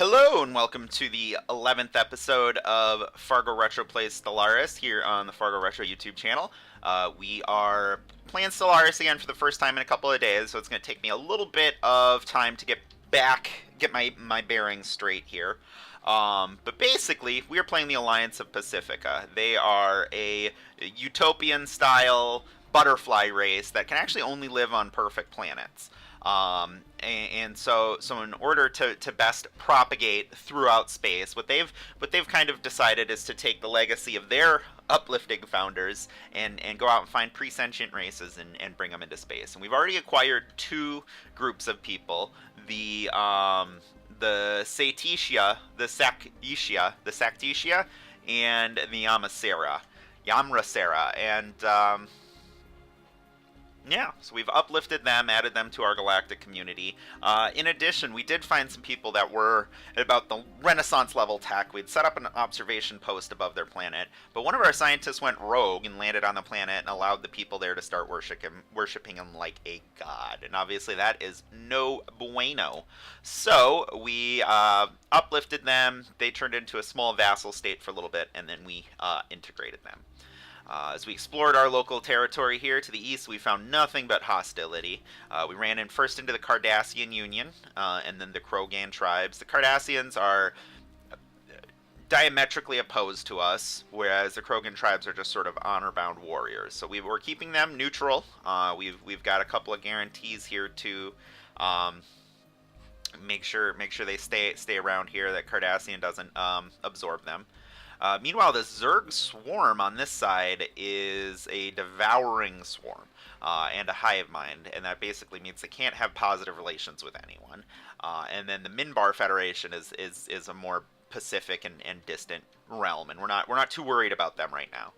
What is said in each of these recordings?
Hello and welcome to the 11th episode of Fargo Retro Plays Stellaris here on the Fargo Retro YouTube channel. We are playing Stellaris again for the first time in a couple of days, so it's going to take me a little bit of time to get my bearings straight here. But basically, we are playing the Alliance of Pacifica. They are a utopian-style butterfly race that can actually only live on perfect planets. So in order to best propagate throughout space, what they've kind of decided is to take the legacy of their uplifting founders and go out and find pre-sentient races and bring them into space. And we've already acquired two groups of people: the Sactitia, the Sactitia, and the Yamrasera, and yeah, so we've uplifted them, added them to our galactic community. In addition, we did find some people that were at about the Renaissance level tech. We'd set up an observation post above their planet, but one of our scientists went rogue and landed on the planet and allowed the people there to start worshipping him like a god. And obviously that is no bueno. So we uplifted them. They turned into a small vassal state for a little bit, and then we integrated them. As we explored our local territory here to the east, we found nothing but hostility. We ran in first into the Cardassian Union, and then the Krogan tribes. The Cardassians are diametrically opposed to us, whereas the Krogan tribes are just sort of honor-bound warriors. So we're keeping them neutral. We've got a couple of guarantees here to make sure they stay around here, that Cardassian doesn't absorb them. Meanwhile, the Zerg swarm on this side is a devouring swarm and a hive mind, and that basically means they can't have positive relations with anyone. And then the Minbar Federation is a more pacific and distant realm, and we're not too worried about them right now.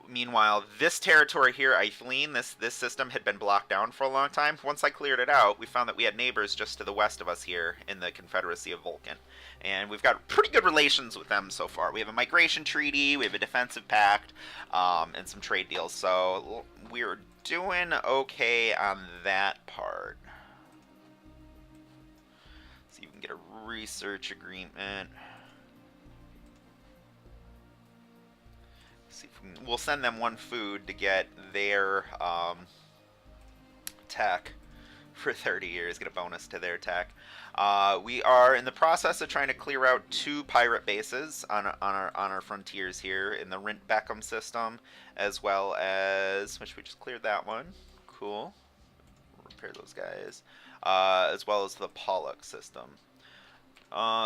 Meanwhile, this territory here, Eifeline, this system had been blocked down for a long time. Once I cleared it out, we found that we had neighbors just to the west of us here in the Confederacy of Vulcan. And we've got pretty good relations with them so far. We have a migration treaty, we have a defensive pact, and some trade deals. So we're doing okay on that part. See if we can get a research agreement. We'll send them one food to get their tech for 30 years, get a bonus to their tech. We are in the process of trying to clear out 2 pirate bases on our frontiers here in the Rint Beckham system, as well as, which we just cleared that one. Cool. Repair those guys. As well as the Pollock system.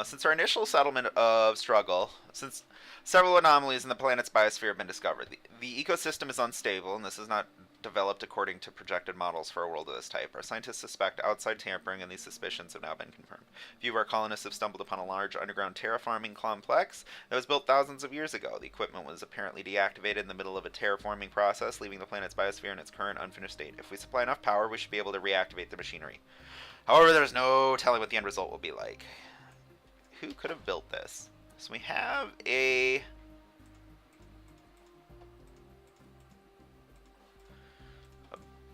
Since our initial settlement of Struggle, since several anomalies in the planet's biosphere have been discovered, the ecosystem is unstable, and this is not developed according to projected models for a world of this type. Our scientists suspect outside tampering, and these suspicions have now been confirmed. A few of our colonists have stumbled upon a large underground terraforming complex that was built thousands of years ago. The equipment was apparently deactivated in the middle of a terraforming process, leaving the planet's biosphere in its current unfinished state. If we supply enough power, we should be able to reactivate the machinery. However, there's no telling what the end result will be like. Who could have built this? So we have a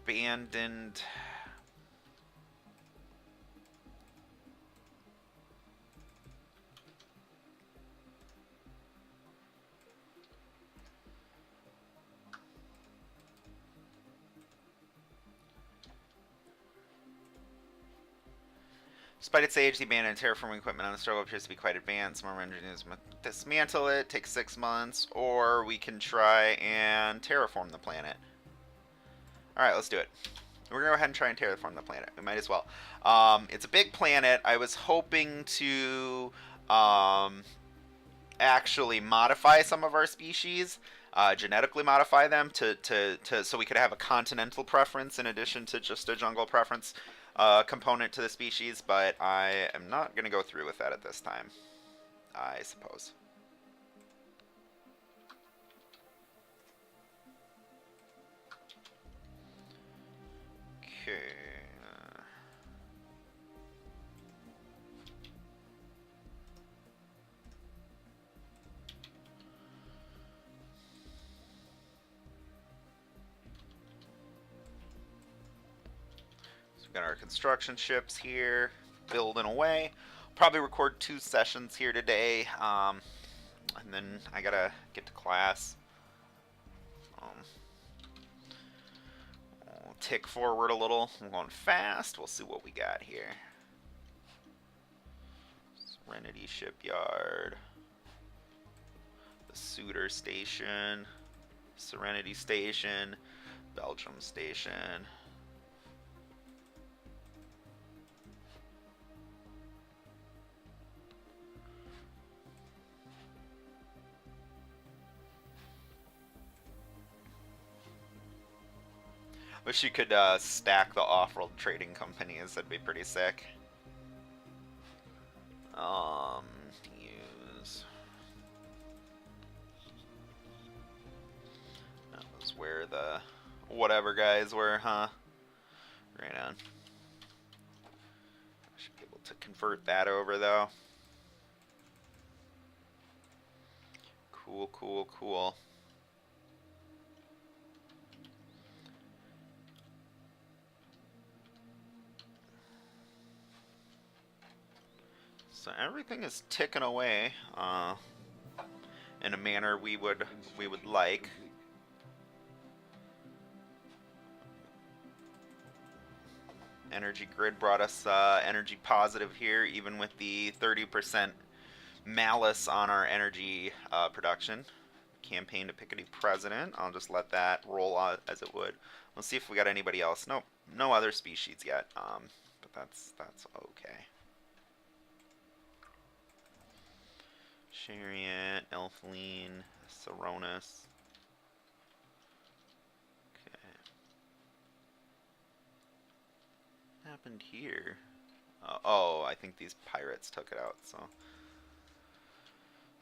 abandoned Despite its age, the abandoned terraforming equipment on the Struggle appears to be quite advanced. More engineers dismantle it, takes 6 months, or we can try and terraform the planet. Alright, let's do it. We're going to go ahead and try and terraform the planet. We might as well. It's a big planet. I was hoping to actually modify some of our species, genetically modify them so we could have a continental preference in addition to just a jungle preference component to the species, but I am not going to go through with that at this time, I suppose. Okay. Got our construction ships here. building away. Probably record 2 sessions here today, and then I gotta get to class. We'll tick forward a little. I'm going fast. We'll see what we got here. Serenity Shipyard. The Suitor Station. Serenity Station. Belgium Station. Wish you could stack the off-world trading companies. That'd be pretty sick. Use. That was where the whatever guys were, huh? Right on. I should be able to convert that over though. Cool, cool, cool. So everything is ticking away in a manner we would like. Energy grid brought us energy positive here, even with the 30% malice on our energy production. Campaign to pick a new president. I'll just let that roll as it would. We'll see if we got anybody else. Nope, no other species yet. But that's okay. Chariot, Elfline, Saronis. Okay. What happened here? Oh, I think these pirates took it out, so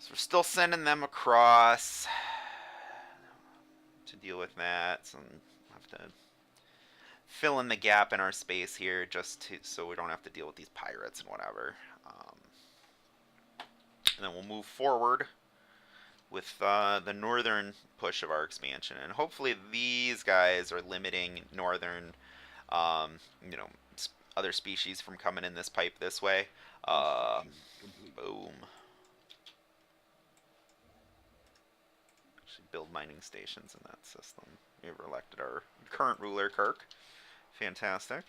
we're still sending them across to deal with that. So we'll have to fill in the gap in our space here just so we don't have to deal with these pirates and whatever. And then we'll move forward with the northern push of our expansion, and hopefully these guys are limiting northern, you know, other species from coming in this pipe this way. Boom. Actually, build mining stations in that system. We've elected our current ruler, Kirk. Fantastic.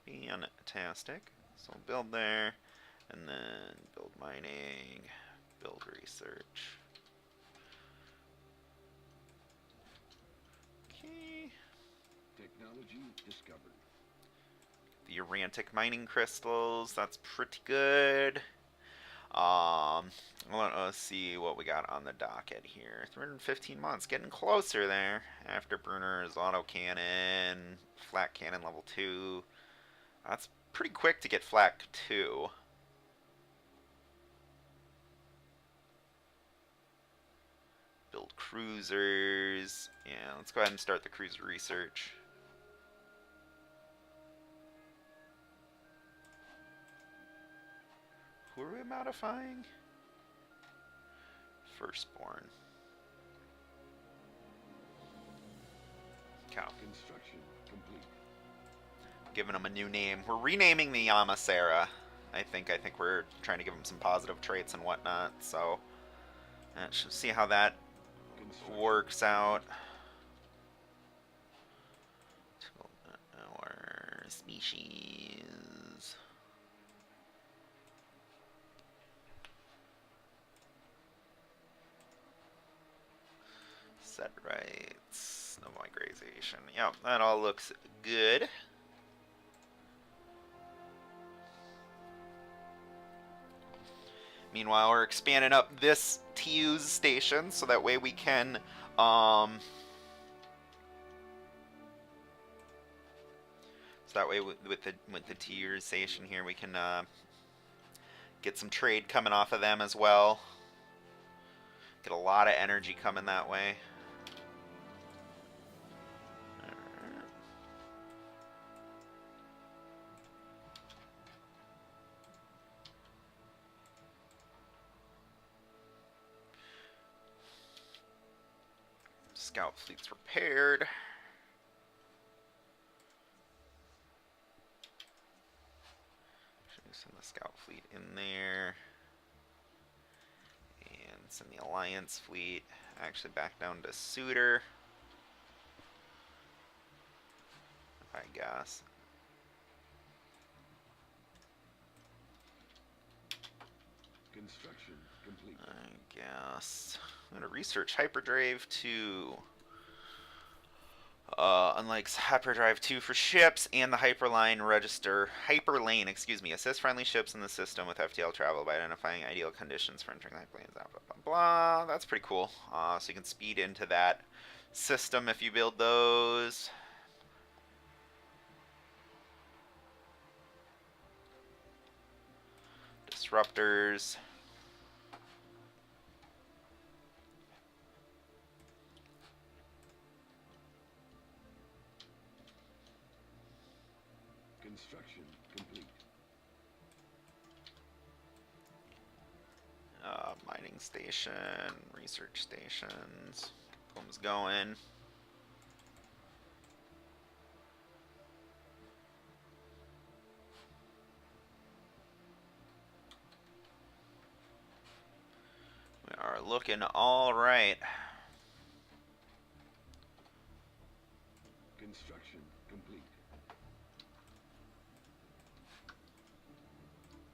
Fantastic. So build there, and then build mining, build research. Okay. Technology discovered. The Urantic mining crystals, that's pretty good. Let's see what we got on the docket here. 315 months, getting closer there. Afterburners, autocannon, flat cannon level 2. That's pretty quick to get flak 2. Build cruisers. Yeah, let's go ahead and start the cruiser research. Who are we modifying? Firstborn. Cow. Construction complete. Giving them a new name. We're renaming the Yamasera. I think we're trying to give them some positive traits and whatnot. So let's see how that works out. Our species. Set rights. No migration. Yep, that all looks good. Meanwhile, we're expanding up this TU's station so that way we can with the TU's station here we can get some trade coming off of them as well. Get a lot of energy coming that way. Scout fleet's repaired. Send the scout fleet in there. And send the alliance fleet actually back down to Suitor, I guess. Construction complete. I guess. I'm gonna research Hyperdrive 2. Unlike Hyperdrive 2 for ships and the Hyperlane, excuse me, assist friendly ships in the system with FTL travel by identifying ideal conditions for entering hyperlanes. Blah blah blah blah. That's pretty cool. So you can speed into that system if you build those. Disruptors. Construction complete. Mining station, research stations. Boom's going. We are looking all right. Construction complete.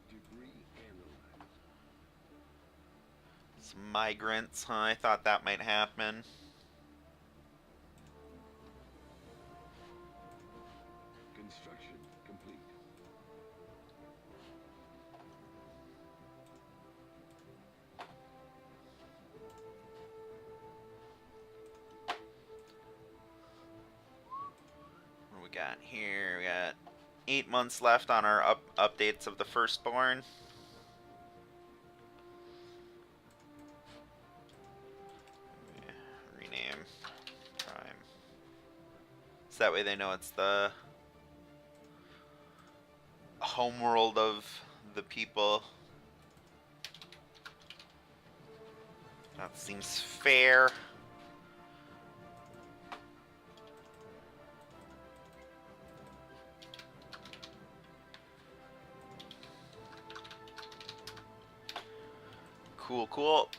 Debris analyzed. Some migrants, huh? I thought that might happen. Construction complete. What do we got here? We got 8 months left on our updates of the Firstborn. Rename Prime. So that way they know it's the homeworld of the people. That seems fair. Cool, cool.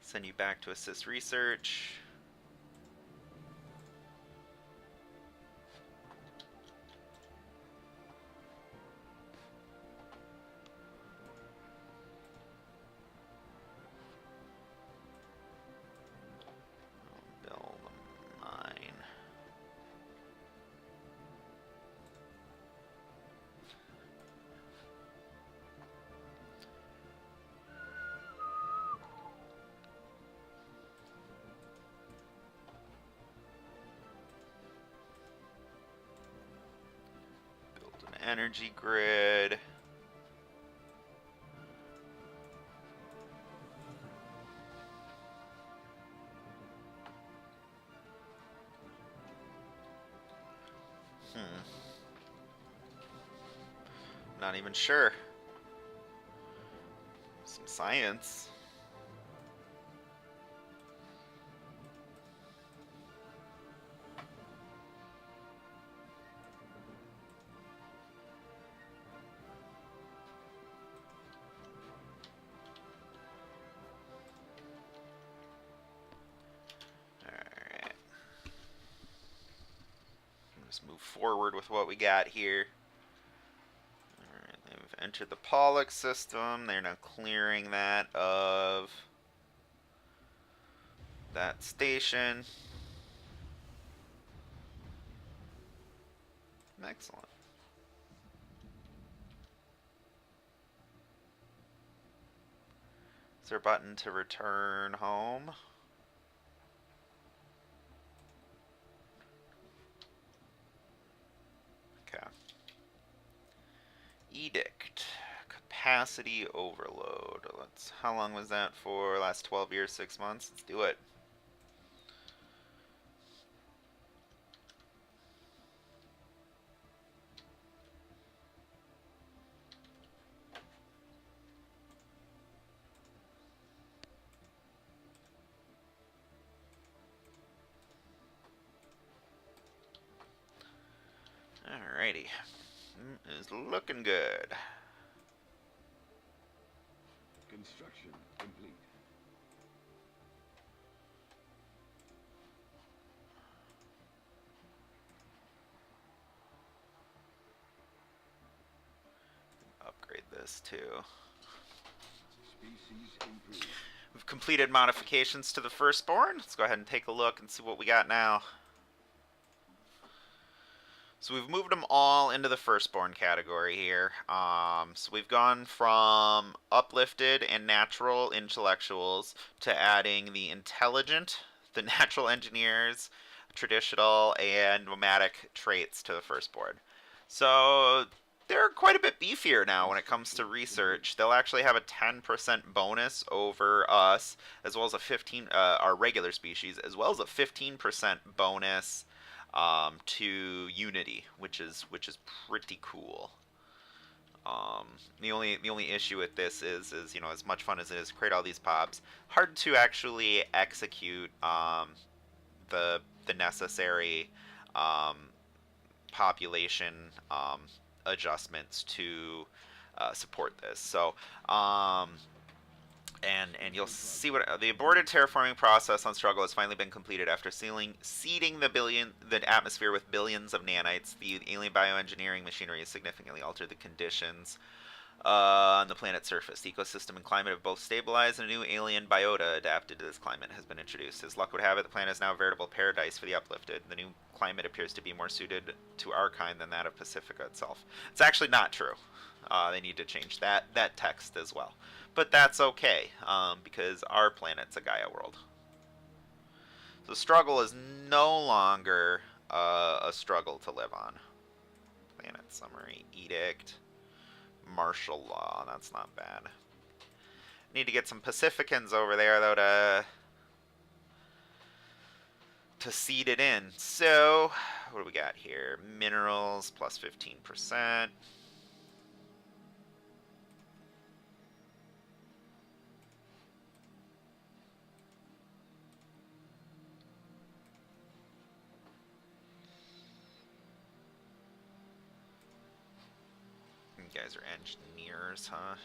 Send you back to assist research. Build a mine. Build an energy grid. Not even sure. Some science. Alright. Just move forward with what we got here. Alright, they've entered the Pollux system. They're now clearing that of that station. Excellent. Is there a button to return home? Okay. Edict. Capacity overload. How long was that for? Last 12 years, 6 months? Let's do it. Alrighty. Is looking good. Construction complete. Upgrade this too. Species improved. We've completed modifications to the firstborn. Let's go ahead and take a look and see what we got now. So we've moved them all into the firstborn category here. So we've gone from uplifted and natural intellectuals to adding the intelligent, the natural engineers, traditional, and nomadic traits to the firstborn. So they're quite a bit beefier now when it comes to research. They'll actually have a 10% bonus over us, as well as a 15 our regular species, as well as a 15% bonus to Unity, which is pretty cool. The only issue with this is you know, as much fun as it is to create all these pops, hard to actually execute the necessary population adjustments to support this. So and you'll see what the aborted terraforming process on Struggle has finally been completed after seeding the atmosphere with billions of nanites. The alien bioengineering machinery has significantly altered the conditions on the planet's surface. The ecosystem and climate have both stabilized, and a new alien biota adapted to this climate has been introduced. As luck would have it, the planet is now a veritable paradise for the uplifted. The new climate appears to be more suited to our kind than that of Pacifica itself. It's actually not true. They need to change that text as well. But that's okay, because our planet's a Gaia world. So Struggle is no longer a struggle to live on. Planet summary, edict, martial law. That's not bad. Need to get some Pacificans over there though to seed it in. So what do we got here? Minerals plus 15%. You guys are engineers, huh?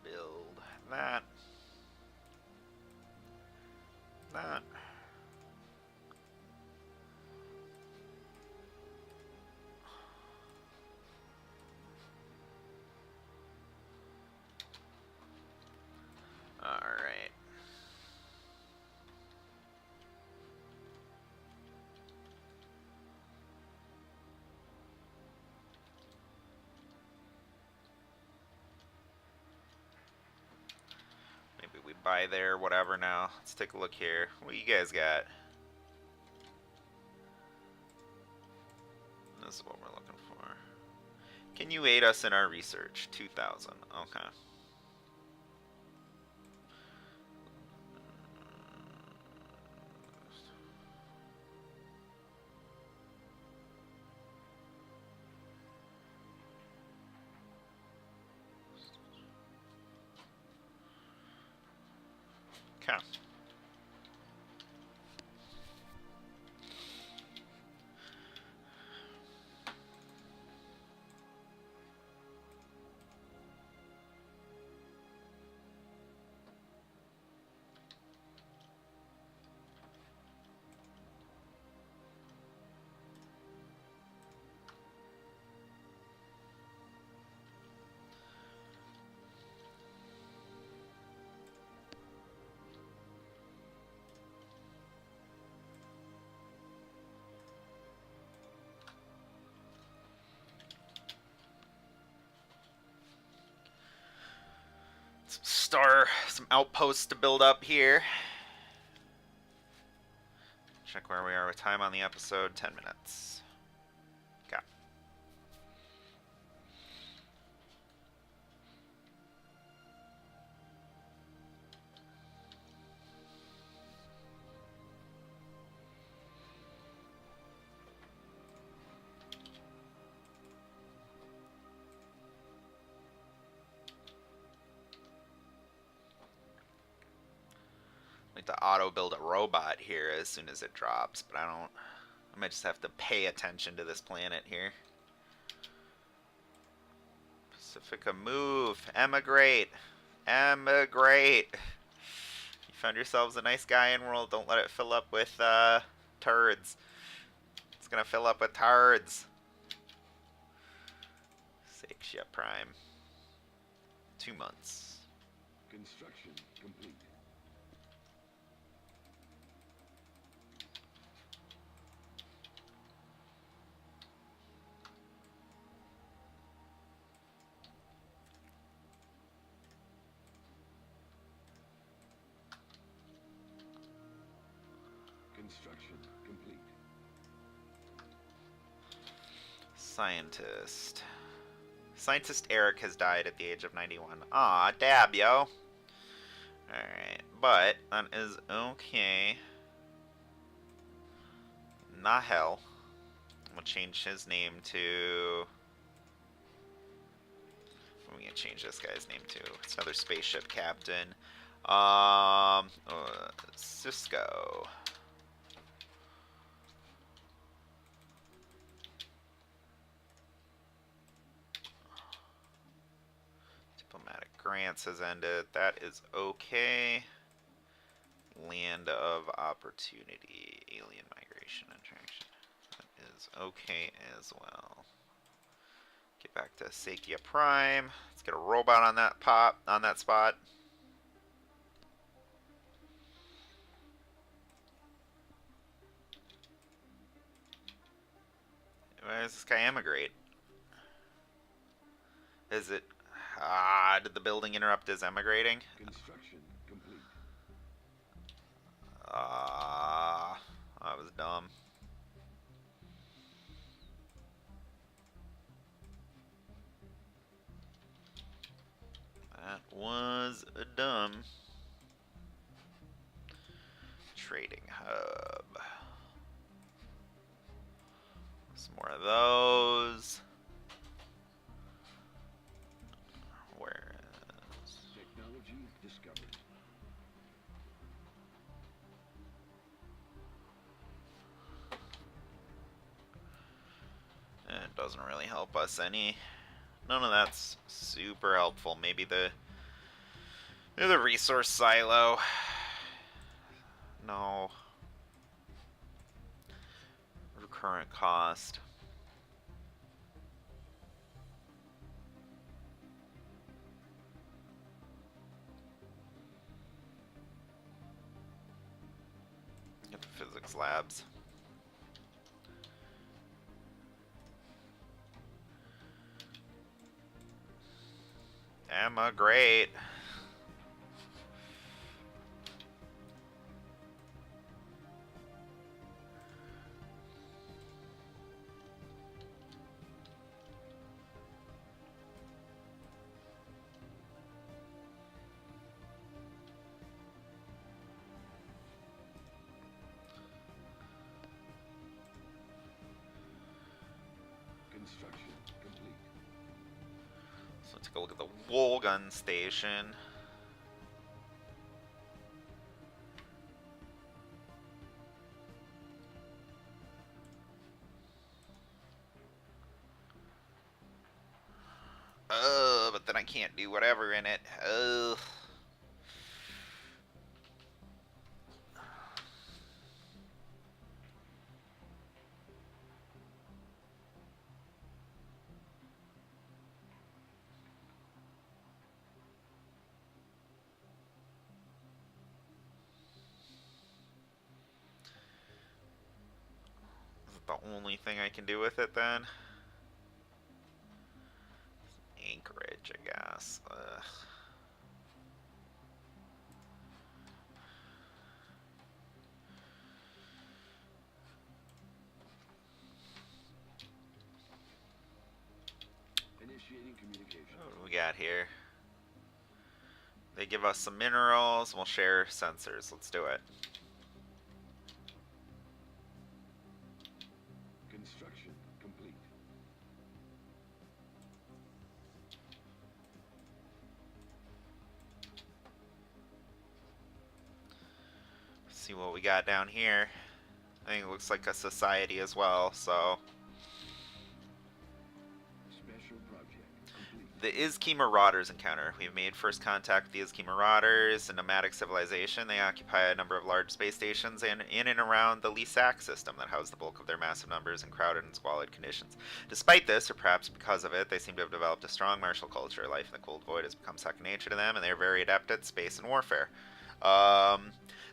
Build that. That. All right. Maybe we buy there, whatever now. Let's take a look here. What you guys got? This is what we're looking for. Can you aid us in our research? 2,000. Okay. Okay. Some outposts to build up here. Check where we are with time on the episode. 10 minutes. Okay. Like to auto build a robot here as soon as it drops, but I don't. I might just have to pay attention to this planet here. Pacifica, move, emigrate, emigrate. You found yourselves a nice guy in world. Don't let it fill up with turds. It's gonna fill up with turds. Sakia Prime. 2 months. Construction complete. Construction complete. Scientist. Scientist Eric has died at the age of 91. Aw, dab, yo. Alright, but that is okay. Not hell. I'm gonna change his name to... What are we gonna change this guy's name to? It's another spaceship captain. Cisco. Diplomatic grants has ended. That is okay. Land of opportunity. Alien migration attraction. That is okay as well. Get back to Sakia Prime. Let's get a robot on that spot. Why does this guy emigrate? Is it... did the building interrupt his emigrating? Construction complete. That was dumb. That was dumb. Trading hub. Some more of those. Where is... Technology discovered. It doesn't really help us any. None of that's super helpful. Maybe the resource silo. No. Recurrent cost. Get the physics labs. Emma, great. Construction complete. So let's take a look at the Woolgun station. But then I can't do whatever in it. Ugh. Is it the only thing I can do with it then? Anchorage, I guess. Ugh. Initiating communication. What do we got here? They give us some minerals. We'll share sensors. Let's do it. Construction complete. see what we got down here. I think it looks like a society as well, so... Special project complete. The Izki Marauders encounter. We've made first contact with the Izki Marauders, a nomadic civilization. They occupy a number of large space stations in and around the Lisak system that house the bulk of their massive numbers in crowded and squalid conditions. Despite this, or perhaps because of it, they seem to have developed a strong martial culture. Life in the cold void has become second nature to them, and they are very adept at space and warfare.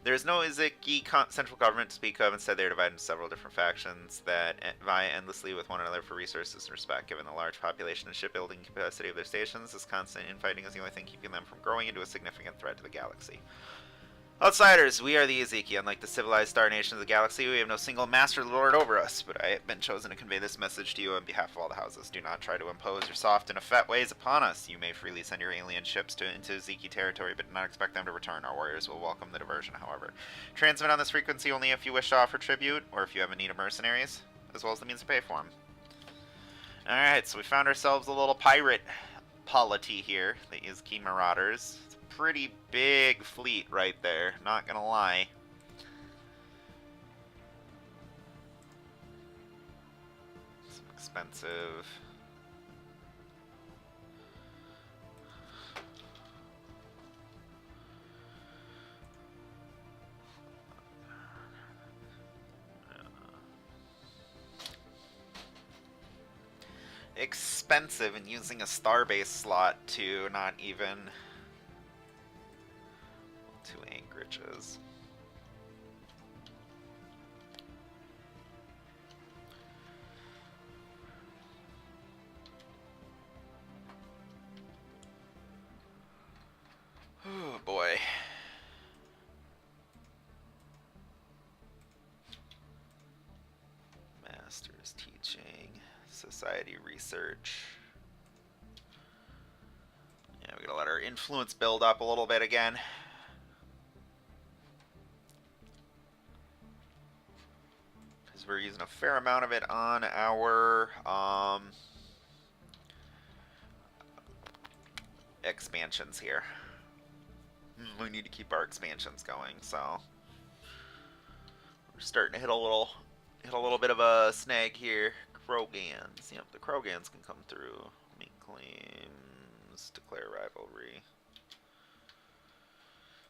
There is no Iziki central government to speak of. Instead, they are divided into several different factions that vie endlessly with one another for resources and respect. Given the large population and shipbuilding capacity of their stations, this constant infighting is the only thing keeping them from growing into a significant threat to the galaxy. Outsiders, we are the Iziki. Unlike the civilized star nations of the galaxy, we have no single master lord over us, but I have been chosen to convey this message to you on behalf of all the houses. Do not try to impose your soft and effete ways upon us. You may freely send your alien ships into Iziki territory, but do not expect them to return. Our warriors will welcome the diversion, however. Transmit on this frequency only if you wish to offer tribute, or if you have a need of mercenaries, as well as the means to pay for them. Alright, so we found ourselves a little pirate polity here, the Iziki Marauders. Pretty big fleet right there, not gonna lie. Some expensive. Expensive and using a starbase slot to not even 2 anchorages. Oh boy. Master's teaching, society research. Yeah, we gotta let our influence build up a little bit again. We're using a fair amount of it on our expansions here. We need to keep our expansions going, so we're starting to hit a little bit of a snag here. Krogans, yep, the Krogans can come through. Make claims, declare rivalry.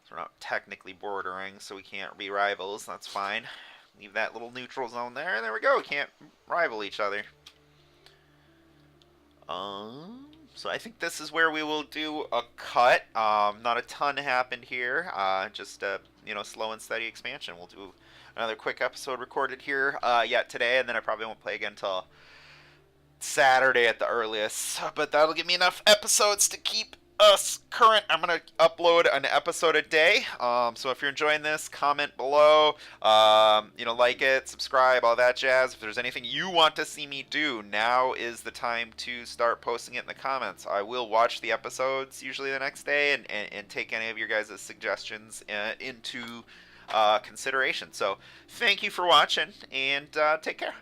So we're not technically bordering, so we can't be rivals. That's fine. Leave that little neutral zone there. There we go. We can't rival each other. So I think this is where we will do a cut. Not a ton happened here. Just a slow and steady expansion. We'll do another quick episode recorded here yet today, and then I probably won't play again until Saturday at the earliest. But that'll give me enough episodes to keep us current. I'm gonna upload an episode a day, so if you're enjoying this, comment below, like it, subscribe, all that jazz. If there's anything you want to see me do, now is the time to start posting it in the comments. I will watch the episodes usually the next day and take any of your guys' suggestions into consideration. So thank you for watching, and take care.